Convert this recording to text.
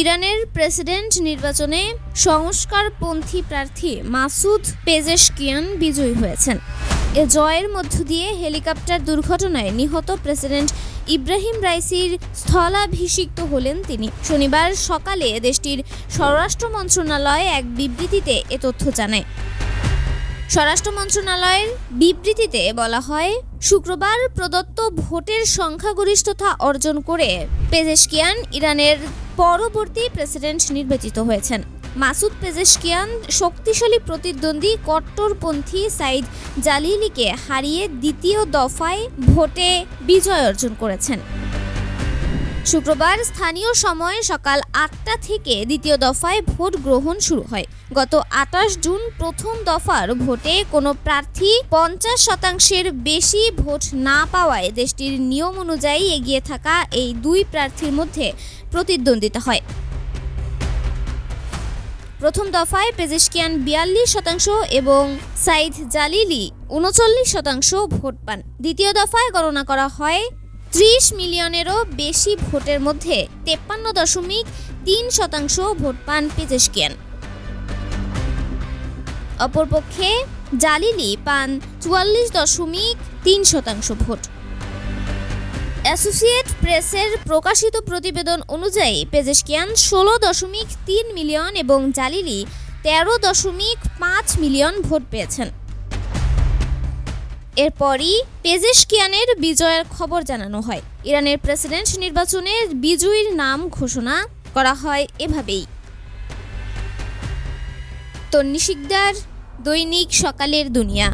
ইরানের প্রেসিডেন্ট নির্বাচনে সংস্কারপন্থী প্রার্থী মাসুদ পেজেশকিয়ান বিজয়ী হয়েছেন। এ জয়ের মধ্য দিয়ে হেলিকপ্টার দুর্ঘটনায় নিহত প্রেসিডেন্ট ইব্রাহিম রাইসির স্থলাভিষিক্ত হলেন তিনি। শনিবার সকালে দেশটির স্বরাষ্ট্র মন্ত্রণালয় এক বিবৃতিতে এ তথ্য জানায়। স্বরাষ্ট্র মন্ত্রণালয়ের বিবৃতিতে বলা হয়, শুক্রবার প্রদত্ত ভোটের সংখ্যাগরিষ্ঠতা অর্জন করে পেজেশকিয়ান ইরানের পরবর্তী প্রেসিডেন্ট নির্বাচিত হয়েছেন। মাসুদ পেজেশকিয়ান শক্তিশালী প্রতিদ্বন্দ্বী কট্টরপন্থী সাইদ জালিলিকে হারিয়ে দ্বিতীয় দফায় ভোটে বিজয় অর্জন করেছেন। শুক্রবার স্থানীয় সময় সকাল ৮টা থেকে দ্বিতীয় দফায় ভোট গ্রহণ শুরু হয়। গত ২৮ জুন প্রথম দফার ভোটে কোনো প্রার্থী ৫০% বেশি ভোট না পাওয়ায় দেশটির নিয়ম অনুযায়ী এগিয়ে থাকা এই দুই প্রার্থীর মধ্যে প্রতিদ্বন্দ্বিতা হয়। প্রথম দফায় পেজেশকিয়ান ৪২% এবং সাইদ জালিলি ৩৯% ভোট পান। দ্বিতীয় দফায় গণনা করা হয় ৩০ মিলিয়নেরও বেশি ভোটের মধ্যে ৫৩.৩% ভোট পান পেজেশকিয়ান। অপরপক্ষে জালিলি পান ৪৪.৩% ভোট। অ্যাসোসিয়েট প্রেসের প্রকাশিত প্রতিবেদন অনুযায়ী পেজেশকিয়ান ১৬.৩ মিলিয়ন এবং জালিলি ১৩.৫ মিলিয়ন ভোট পেয়েছেন। এরপরই পেজেশকিয়ানের বিজয়ের খবর জানানো হয়। ইরানের প্রেসিডেন্ট নির্বাচনের বিজয়ীর নাম ঘোষণা করা হয় এভাবেই। তন্নি শিকদার, দৈনিক সকালের দুনিয়া।